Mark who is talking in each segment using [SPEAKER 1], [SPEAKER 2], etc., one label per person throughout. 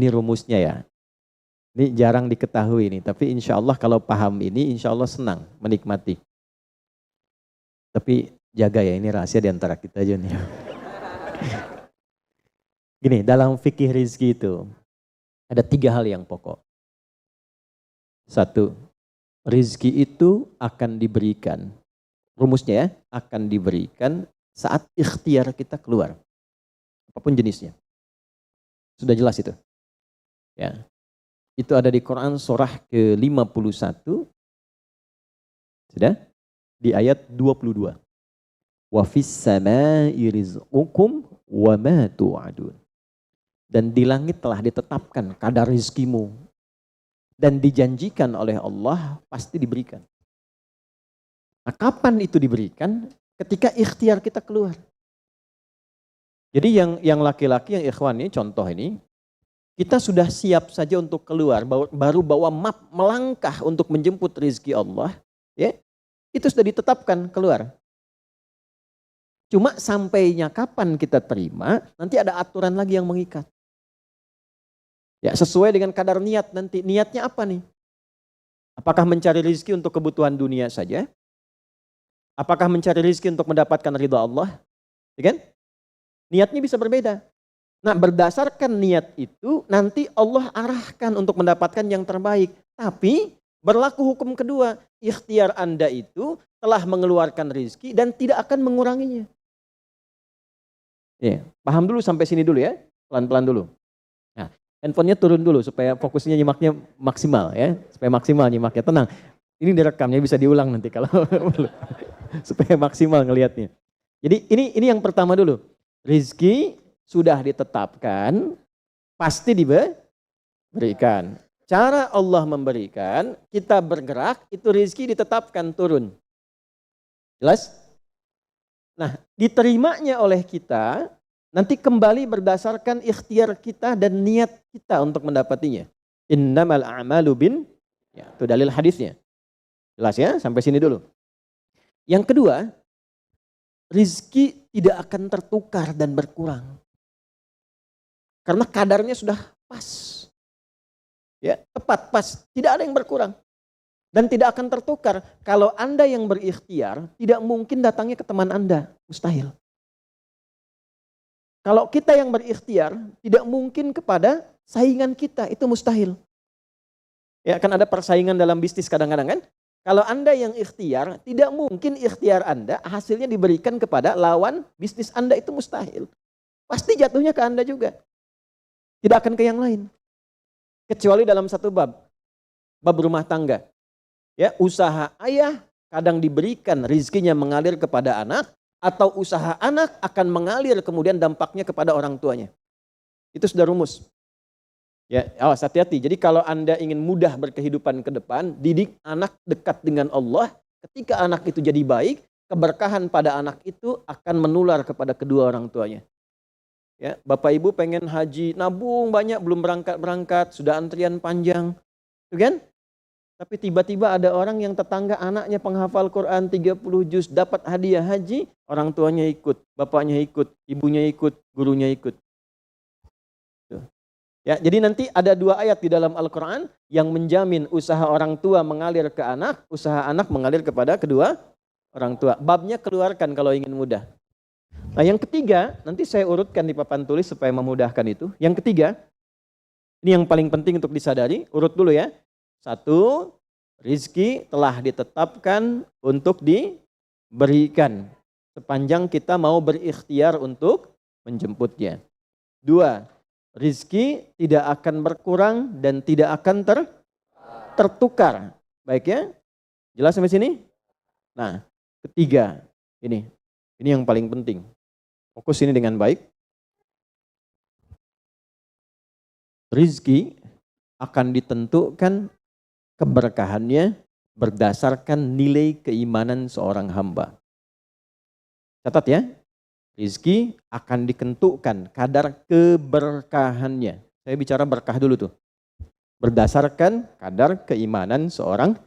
[SPEAKER 1] ini rumusnya ya. Ini jarang diketahui nih, tapi insya Allah kalau paham ini, insya Allah senang menikmati. Tapi jaga ya, ini rahasia di antara kita aja nih. Gini, dalam fikih rizki itu ada 3 hal yang pokok. 1, rizki itu akan diberikan. Rumusnya ya, akan diberikan saat ikhtiar kita keluar. Apapun jenisnya. Sudah jelas itu. Ya. Itu ada di Quran surah ke-51. Sudah? Di ayat 22. Wa fis samaa'i rizqukum wa ma tu'adun. Dan di langit telah ditetapkan kadar rizkimu. Dan dijanjikan oleh Allah pasti diberikan. Nah, kapan itu diberikan? Ketika ikhtiar kita keluar. Jadi yang laki-laki, yang ikhwan ini, contoh ini, kita sudah siap saja untuk keluar, baru bawa map melangkah untuk menjemput rizki Allah, ya, itu sudah ditetapkan keluar. Cuma sampainya kapan kita terima, nanti ada aturan lagi yang mengikat. Ya, sesuai dengan kadar niat nanti. Niatnya apa nih? Apakah mencari rizki untuk kebutuhan dunia saja? Apakah mencari rizki untuk mendapatkan ridha Allah? Ya kan? Niatnya bisa berbeda. Nah, berdasarkan niat itu nanti Allah arahkan untuk mendapatkan yang terbaik. Tapi berlaku hukum kedua, ikhtiar Anda itu telah mengeluarkan rizki dan tidak akan menguranginya. Ya, paham dulu sampai sini dulu ya, pelan-pelan dulu. Nah, handphonenya turun dulu supaya fokusnya nyimaknya maksimal ya, supaya maksimal nyimaknya, tenang. Ini direkamnya bisa diulang nanti kalau supaya maksimal ngelihatnya. Jadi ini yang pertama dulu. Rizki sudah ditetapkan, pasti diberikan. Cara Allah memberikan, kita bergerak, itu rizki ditetapkan turun. Jelas? Nah, diterimanya oleh kita, nanti kembali berdasarkan ikhtiar kita dan niat kita untuk mendapatinya. Innamal a'malu bin, ya, itu dalil hadisnya. Jelas ya, sampai sini dulu. Yang kedua, rizki tidak akan tertukar dan berkurang. Karena kadarnya sudah pas. Ya, tepat pas, tidak ada yang berkurang. Dan tidak akan tertukar. Kalau Anda yang berikhtiar, tidak mungkin datangnya ke teman Anda, mustahil. Kalau kita yang berikhtiar, tidak mungkin kepada saingan kita, itu mustahil. Ya, kan ada persaingan dalam bisnis kadang-kadang kan? Kalau Anda yang ikhtiar, tidak mungkin ikhtiar Anda hasilnya diberikan kepada lawan bisnis Anda, itu mustahil. Pasti jatuhnya ke Anda juga. Tidak akan ke yang lain. Kecuali dalam satu bab rumah tangga. Ya, usaha ayah kadang diberikan rizkinya mengalir kepada anak, atau usaha anak akan mengalir kemudian dampaknya kepada orang tuanya. Itu sudah rumus. Ya, awas hati-hati. Jadi kalau Anda ingin mudah berkehidupan ke depan, didik anak dekat dengan Allah. Ketika anak itu jadi baik, keberkahan pada anak itu akan menular kepada kedua orang tuanya. Ya, Bapak Ibu pengen haji, nabung banyak, belum berangkat, sudah antrian panjang. Itu kan? Tapi tiba-tiba ada orang yang tetangga anaknya penghafal Quran 30 juz, dapat hadiah haji, orang tuanya ikut, bapaknya ikut, ibunya ikut, gurunya ikut. Tuh. Ya, jadi nanti ada 2 ayat di dalam Al-Quran yang menjamin usaha orang tua mengalir ke anak, usaha anak mengalir kepada kedua orang tua. Babnya keluarkan kalau ingin mudah. Nah, yang ketiga, nanti saya urutkan di papan tulis supaya memudahkan itu. Yang ketiga, ini yang paling penting untuk disadari, urut dulu ya. 1, rizki telah ditetapkan untuk diberikan sepanjang kita mau berikhtiar untuk menjemputnya. 2, rizki tidak akan berkurang dan tidak akan tertukar. Baik ya? Jelas sampai sini? Nah, ketiga, ini yang paling penting. Fokus ini dengan baik. Rizki akan ditentukan keberkahannya berdasarkan nilai keimanan seorang hamba. Catat ya. Rizki akan ditentukan kadar keberkahannya. Saya bicara berkah dulu tuh. Berdasarkan kadar keimanan seorang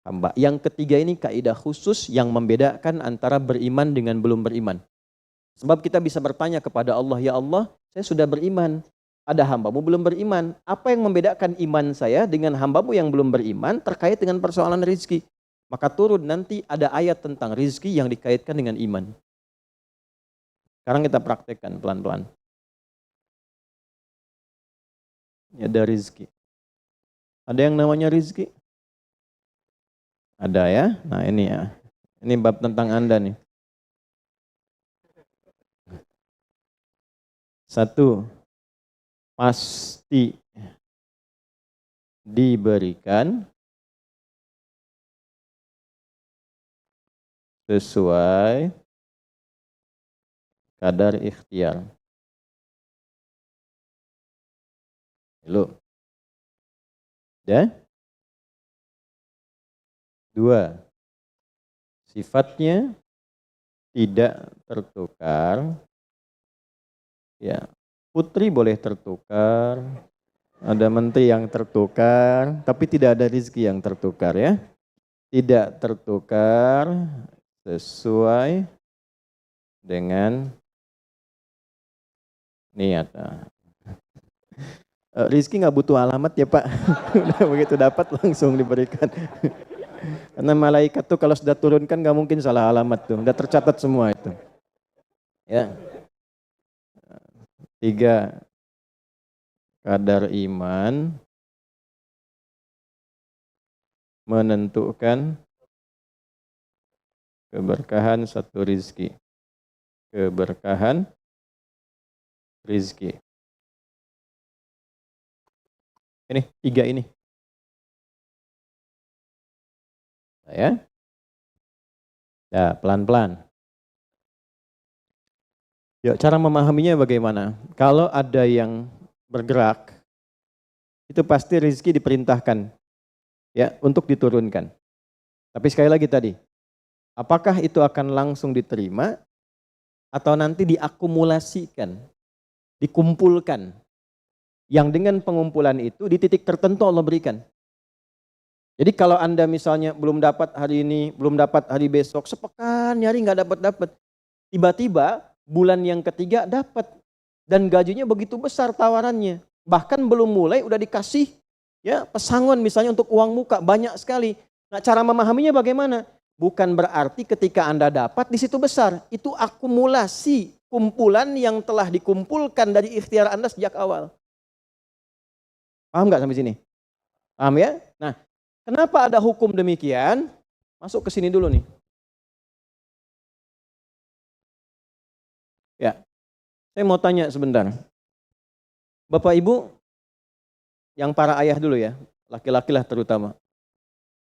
[SPEAKER 1] hamba. Yang ketiga ini kaidah khusus yang membedakan antara beriman dengan belum beriman. Sebab kita bisa bertanya kepada Allah, ya Allah, saya sudah beriman. ada hambamu belum beriman. Apa yang membedakan iman saya dengan hambamu yang belum beriman terkait dengan persoalan rizki. Maka turun nanti ada ayat tentang rizki yang dikaitkan dengan iman. Sekarang kita praktekkan pelan-pelan. Ada rizki. Ada yang namanya rizki? Ada ya. Nah ini ya. Ini bab tentang Anda nih. 1. Pasti diberikan sesuai kadar ikhtiar. Lalu, ya? 2. Sifatnya tidak tertukar. Ya, putri boleh tertukar, ada menteri yang tertukar, tapi tidak ada rezeki yang tertukar ya. Tidak tertukar sesuai dengan niat. Rizki nggak butuh alamat ya Pak. Udah begitu dapat langsung diberikan. Karena malaikat tuh kalau sudah turunkan nggak mungkin salah alamat tuh. Udah tercatat semua itu. Ya. 3. Kadar iman menentukan keberkahan satu rizki. Keberkahan rizki. Ini 3 ini. Ya. Ya, pelan-pelan. Ya, cara memahaminya bagaimana? Kalau ada yang bergerak, itu pasti rezeki diperintahkan ya untuk diturunkan. Tapi sekali lagi tadi, apakah itu akan langsung diterima atau nanti diakumulasikan, dikumpulkan? Yang dengan pengumpulan itu di titik tertentu Allah berikan. Jadi kalau Anda misalnya belum dapat hari ini, belum dapat hari besok, sepekan nyari nggak dapat-dapat. Tiba-tiba bulan yang ketiga dapat dan gajinya begitu besar tawarannya. Bahkan belum mulai udah dikasih ya pesangon misalnya untuk uang muka banyak sekali. Nah, cara memahaminya bagaimana? Bukan berarti ketika Anda dapat di situ besar. Itu akumulasi kumpulan yang telah dikumpulkan dari ikhtiar Anda sejak awal. Paham nggak sampai sini? Paham ya? Nah, kenapa ada hukum demikian? Masuk ke sini dulu nih. Ya, saya mau tanya sebentar. Bapak Ibu, yang para ayah dulu ya, laki-laki lah terutama.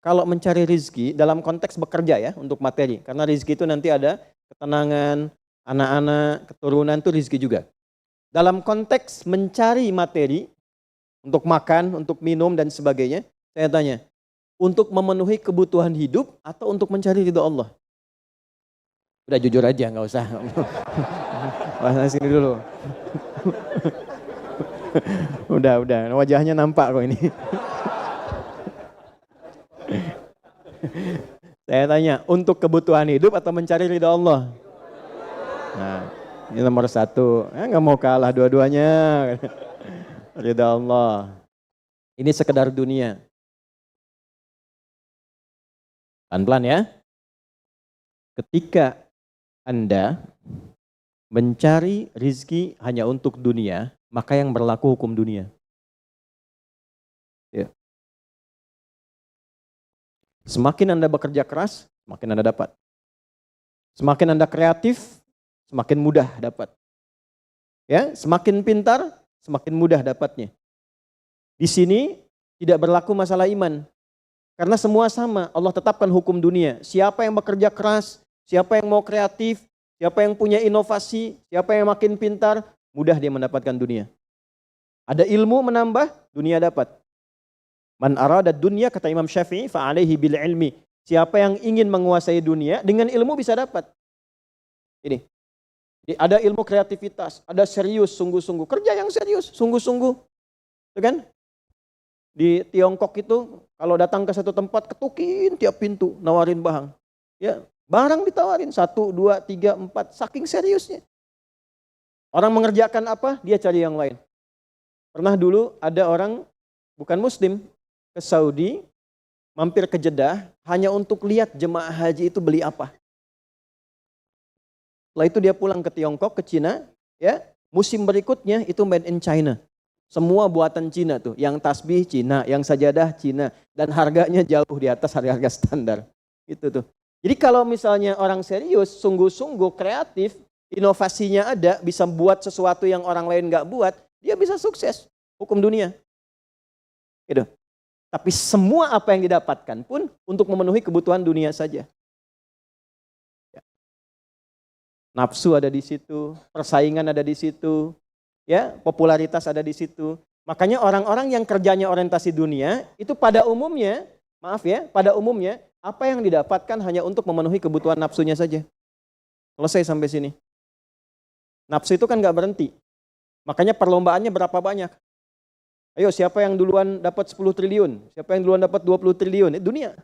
[SPEAKER 1] Kalau mencari rizki dalam konteks bekerja ya, untuk materi. Karena rizki itu nanti ada ketenangan, anak-anak, keturunan itu rizki juga. Dalam konteks mencari materi, untuk makan, untuk minum dan sebagainya, saya tanya, untuk memenuhi kebutuhan hidup atau untuk mencari ridho Allah? Udah jujur aja, nggak usah. Bahas sini dulu. Udah, wajahnya nampak kok ini. Saya tanya, untuk kebutuhan hidup atau mencari ridha Allah? Nah, ini nomor 1. Nggak mau kalah dua-duanya. Ridha Allah. Ini sekedar dunia. Pelan-pelan ya. Ketika Anda mencari rizki hanya untuk dunia, maka yang berlaku hukum dunia. Ya. Semakin Anda bekerja keras, semakin Anda dapat. Semakin Anda kreatif, semakin mudah dapat. Ya, semakin pintar, semakin mudah dapatnya. Di sini tidak berlaku masalah iman. Karena semua sama, Allah tetapkan hukum dunia. Siapa yang bekerja keras, siapa yang mau kreatif, siapa yang punya inovasi, siapa yang makin pintar, mudah dia mendapatkan dunia. Ada ilmu menambah, dunia dapat. Man arada dunya, kata Imam Syafi'i, fa'alaihi bil ilmi. Siapa yang ingin menguasai dunia, dengan ilmu bisa dapat. Ini. Jadi ada ilmu kreativitas, ada serius, sungguh-sungguh. Kerja yang serius, sungguh-sungguh. Itu kan? Di Tiongkok itu, kalau datang ke satu tempat, ketukin tiap pintu, nawarin barang. Ya, barang ditawarin, 1, 2, 3, 4, saking seriusnya. Orang mengerjakan apa, dia cari yang lain. Pernah dulu ada orang bukan muslim ke Saudi, mampir ke Jeddah hanya untuk lihat jemaah haji itu beli apa. Setelah itu dia pulang ke Tiongkok, ke Cina, ya. Musim berikutnya itu made in China. Semua buatan Cina tuh, yang tasbih Cina, yang sajadah Cina, dan harganya jauh di atas harga-harga standar. Gitu tuh. Jadi kalau misalnya orang serius, sungguh-sungguh kreatif, inovasinya ada, bisa buat sesuatu yang orang lain nggak buat, dia bisa sukses. Hukum dunia. Gitu. Tapi semua apa yang didapatkan pun untuk memenuhi kebutuhan dunia saja. Nafsu ada di situ, persaingan ada di situ, ya, popularitas ada di situ. Makanya orang-orang yang kerjanya orientasi dunia itu pada umumnya, pada umumnya apa yang didapatkan hanya untuk memenuhi kebutuhan nafsunya saja. Selesai sampai sini. Nafsu itu kan nggak berhenti. Makanya perlombaannya berapa banyak? Ayo siapa yang duluan dapat 10 triliun? Siapa yang duluan dapat 20 triliun? Dunia.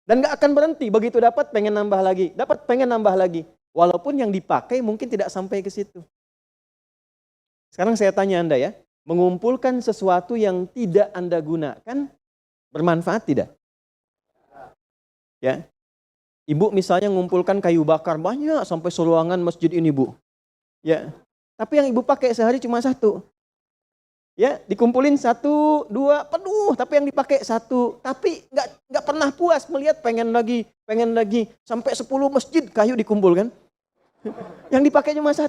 [SPEAKER 1] Dan nggak akan berhenti. Begitu dapat pengen nambah lagi. Dapat pengen nambah lagi. Walaupun yang dipakai mungkin tidak sampai ke situ. Sekarang saya tanya Anda ya. Mengumpulkan sesuatu yang tidak Anda gunakan bermanfaat tidak? Ya. Ibu misalnya mengumpulkan kayu bakar banyak sampai seruangan masjid ini, Bu. Ya. Tapi yang ibu pakai sehari cuma satu. Ya, dikumpulin 1, 2, penuh, tapi yang dipakai 1. Tapi nggak pernah puas melihat pengen lagi, sampai 10 masjid kayu dikumpulkan. Yang dipakai cuma 1.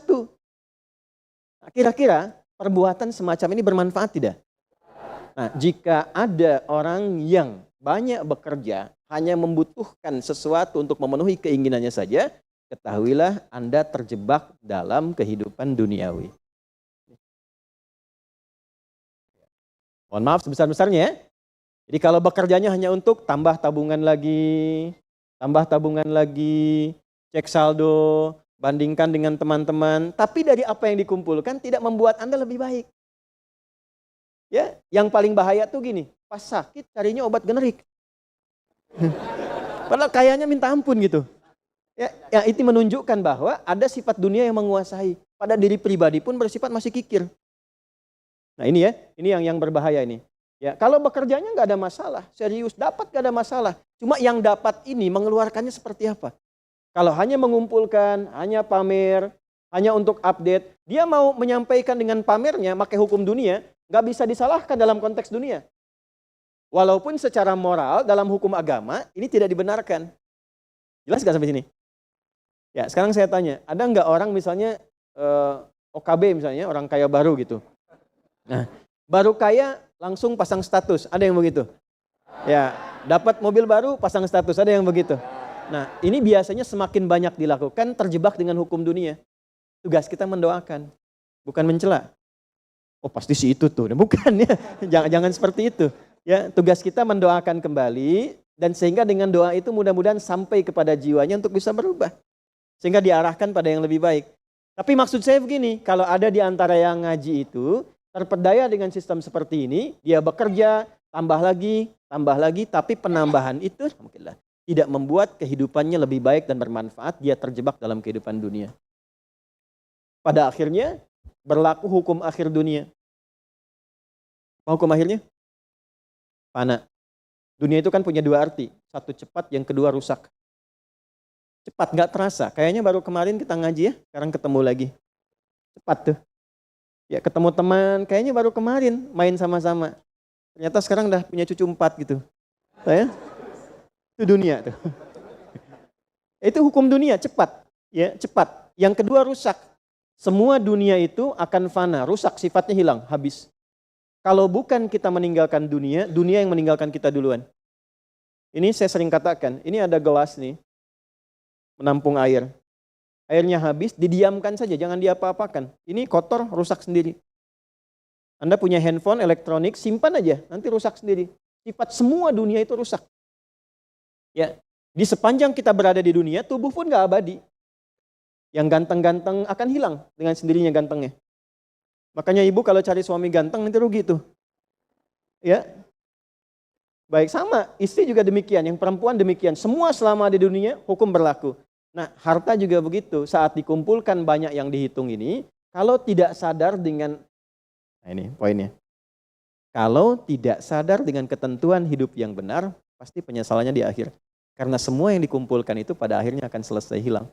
[SPEAKER 1] Nah, kira-kira perbuatan semacam ini bermanfaat tidak? Nah, jika ada orang yang banyak bekerja, hanya membutuhkan sesuatu untuk memenuhi keinginannya saja, ketahuilah Anda terjebak dalam kehidupan duniawi. Mohon maaf sebesar-besarnya. Jadi kalau bekerjanya hanya untuk tambah tabungan lagi, cek saldo, bandingkan dengan teman-teman, tapi dari apa yang dikumpulkan tidak membuat Anda lebih baik. Ya, yang paling bahaya tuh gini, pas sakit carinya obat generik. Padahal kayaknya minta ampun gitu. Ya, itu menunjukkan bahwa ada sifat dunia yang menguasai. Pada diri pribadi pun bersifat masih kikir. Nah ini ya, ini yang berbahaya ini. Ya, kalau bekerjanya nggak ada masalah, serius dapat nggak ada masalah. Cuma yang dapat ini mengeluarkannya seperti apa? Kalau hanya mengumpulkan, hanya pamer, hanya untuk update, dia mau menyampaikan dengan pamernya, pakai hukum dunia, nggak bisa disalahkan dalam konteks dunia. Walaupun secara moral dalam hukum agama ini tidak dibenarkan. Jelas nggak sampai sini? Ya, sekarang saya tanya, ada nggak orang misalnya OKB misalnya, orang kaya baru gitu. Nah, baru kaya langsung pasang status, ada yang begitu? Ya, dapat mobil baru pasang status, ada yang begitu? Nah, ini biasanya semakin banyak dilakukan terjebak dengan hukum dunia. Tugas kita mendoakan, bukan mencela. Oh pasti si itu tuh, bukan ya, jangan seperti itu. Ya, tugas kita mendoakan kembali dan sehingga dengan doa itu mudah-mudahan sampai kepada jiwanya untuk bisa berubah. Sehingga diarahkan pada yang lebih baik. Tapi maksud saya begini, kalau ada di antara yang ngaji itu terpedaya dengan sistem seperti ini, dia bekerja, tambah lagi, tapi penambahan itu alhamdulillah tidak membuat kehidupannya lebih baik dan bermanfaat, dia terjebak dalam kehidupan dunia. Pada akhirnya berlaku hukum akhir dunia. Hukum akhirnya? Fana. Dunia itu kan punya 2 arti, satu cepat, yang kedua rusak. Cepat nggak terasa, kayaknya baru kemarin kita ngaji ya, sekarang ketemu lagi. Cepat tuh. Ya ketemu teman, kayaknya baru kemarin main sama-sama. Ternyata sekarang udah punya cucu 4 gitu. Ya? Itu dunia tuh. Itu hukum dunia, cepat. Ya, cepat. Yang kedua rusak. Semua dunia itu akan fana, rusak, sifatnya hilang, habis. Kalau bukan kita meninggalkan dunia, dunia yang meninggalkan kita duluan. Ini saya sering katakan, ini ada gelas nih, menampung air. Airnya habis, didiamkan saja, jangan diapa-apakan. Ini kotor, rusak sendiri. Anda punya handphone, elektronik, simpan aja, nanti rusak sendiri. Sifat semua dunia itu rusak. Ya, di sepanjang kita berada di dunia, tubuh pun gak abadi. Yang ganteng-ganteng akan hilang dengan sendirinya gantengnya. Makanya ibu kalau cari suami ganteng nanti rugi tuh. Ya, baik sama, istri juga demikian, yang perempuan demikian. Semua selama di dunia, hukum berlaku. Nah, harta juga begitu. Saat dikumpulkan banyak yang dihitung ini, kalau tidak sadar dengan, nah ini poinnya, Kalau tidak sadar dengan ketentuan hidup yang benar, pasti penyesalannya di akhir. Karena semua yang dikumpulkan itu pada akhirnya akan selesai hilang.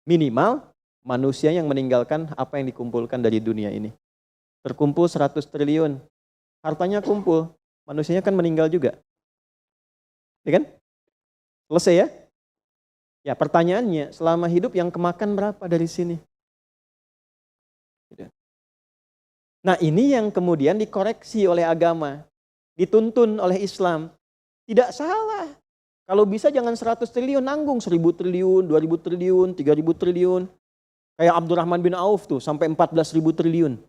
[SPEAKER 1] Minimal manusia yang meninggalkan apa yang dikumpulkan dari dunia ini. Terkumpul 100 triliun, hartanya kumpul, manusianya kan meninggal juga. Ya kan? Selesai ya? Ya pertanyaannya, selama hidup yang kemakan berapa dari sini? Nah ini yang kemudian dikoreksi oleh agama, dituntun oleh Islam. Tidak salah. Kalau bisa jangan 100 triliun, nanggung 1000 triliun, 2000 triliun, 3000 triliun. Kayak Abdurrahman bin Auf tuh sampai 14.000 triliun.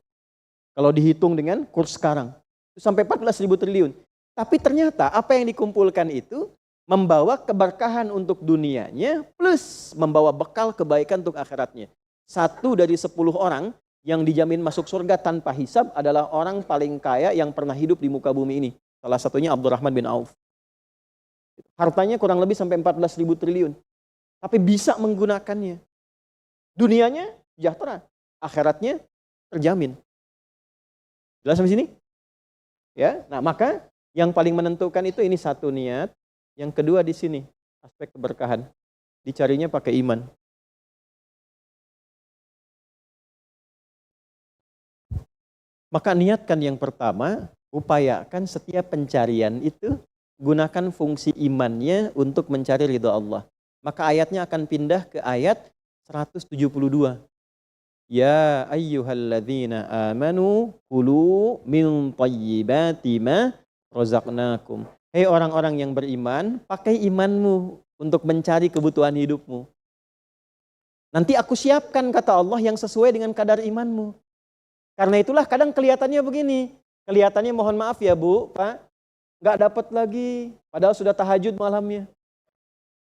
[SPEAKER 1] Kalau dihitung dengan kurs sekarang, sampai 14.000 triliun. Tapi ternyata apa yang dikumpulkan itu membawa keberkahan untuk dunianya plus membawa bekal kebaikan untuk akhiratnya. 1 dari 10 orang yang dijamin masuk surga tanpa hisab adalah orang paling kaya yang pernah hidup di muka bumi ini. Salah satunya Abdurrahman bin Auf. Hartanya kurang lebih sampai 14.000 triliun. Tapi bisa menggunakannya. Dunianya sejahtera, akhiratnya terjamin. Jelas sampai sini? Ya. Nah, maka yang paling menentukan itu ini satu niat, yang kedua di sini aspek keberkahan. Dicarinya pakai iman. Maka niatkan yang pertama, upayakan setiap pencarian itu gunakan fungsi imannya untuk mencari ridha Allah. Maka ayatnya akan pindah ke ayat 172. Ya ayyuhalladzina amanu kulu min thayyibati ma razaqnakum. Hei orang-orang yang beriman, pakai imanmu untuk mencari kebutuhan hidupmu. Nanti aku siapkan, kata Allah, yang sesuai dengan kadar imanmu. Karena itulah kadang kelihatannya begini. Kelihatannya mohon maaf ya Bu, Pak, nggak dapat lagi. Padahal sudah tahajud malamnya.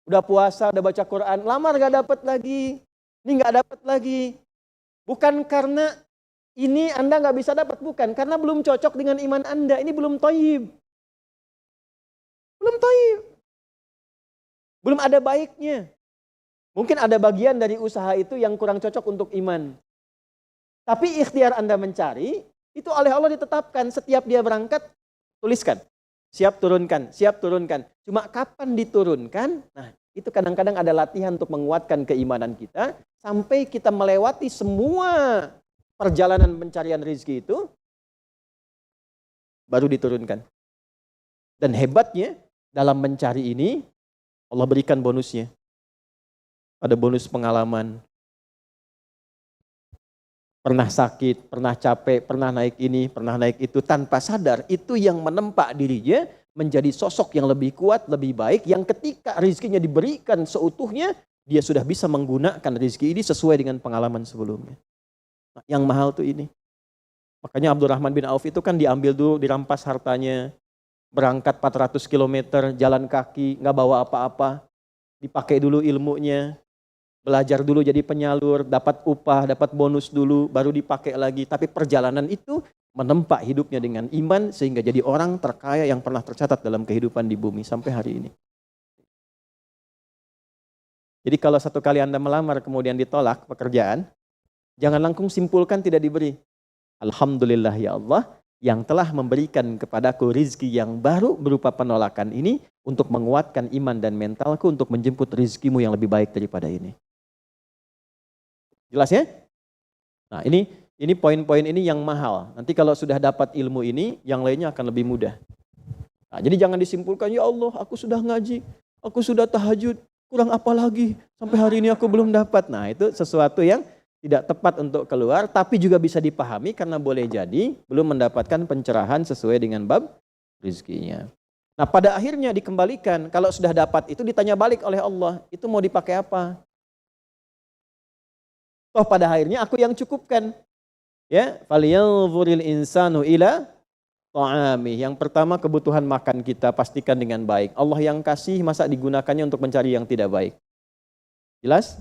[SPEAKER 1] Udah puasa, udah baca Quran, lamar nggak dapat lagi. Ini nggak dapat lagi. Bukan karena ini Anda nggak bisa dapat, bukan. Karena belum cocok dengan iman Anda. Ini belum thayyib. Belum thayyib. Belum ada baiknya. Mungkin ada bagian dari usaha itu yang kurang cocok untuk iman. Tapi ikhtiar Anda mencari, itu oleh Allah ditetapkan. Setiap dia berangkat, tuliskan. Siap turunkan, siap turunkan. Cuma kapan diturunkan? Nah, itu kadang-kadang ada latihan untuk menguatkan keimanan kita. Sampai kita melewati semua perjalanan pencarian rezeki itu, baru diturunkan. Dan hebatnya, dalam mencari ini, Allah berikan bonusnya. Ada bonus pengalaman. Pernah sakit, pernah capek, pernah naik ini, pernah naik itu, tanpa sadar itu yang menempa dirinya menjadi sosok yang lebih kuat, lebih baik, yang ketika rezekinya diberikan seutuhnya, dia sudah bisa menggunakan rezeki ini sesuai dengan pengalaman sebelumnya. Nah, yang mahal tuh ini. Makanya Abdurrahman bin Auf itu kan diambil dulu, dirampas hartanya, berangkat 400 km, jalan kaki, nggak bawa apa-apa, dipakai dulu ilmunya, belajar dulu jadi penyalur, dapat upah, dapat bonus dulu, baru dipakai lagi. Tapi perjalanan itu menempa hidupnya dengan iman sehingga jadi orang terkaya yang pernah tercatat dalam kehidupan di bumi sampai hari ini. Jadi kalau satu kali Anda melamar kemudian ditolak pekerjaan, jangan langsung simpulkan tidak diberi. Alhamdulillah ya Allah yang telah memberikan kepadaku rizki yang baru berupa penolakan ini untuk menguatkan iman dan mentalku untuk menjemput rizkimu yang lebih baik daripada ini. Jelas ya? Nah ini poin-poin ini yang mahal. Nanti kalau sudah dapat ilmu ini, yang lainnya akan lebih mudah. Nah, jadi jangan disimpulkan, ya Allah aku sudah ngaji, aku sudah tahajud, kurang apa lagi? Sampai hari ini aku belum dapat. Nah itu sesuatu yang tidak tepat untuk keluar, tapi juga bisa dipahami karena boleh jadi belum mendapatkan pencerahan sesuai dengan bab rizkinya. Nah pada akhirnya dikembalikan, kalau sudah dapat itu ditanya balik oleh Allah, itu mau dipakai apa? Toh pada akhirnya aku yang cukupkan. Ya, falyanzuril insanu ila ta'amih. Yang pertama kebutuhan makan kita pastikan dengan baik. Allah yang kasih, masa digunakannya untuk mencari yang tidak baik? Jelas?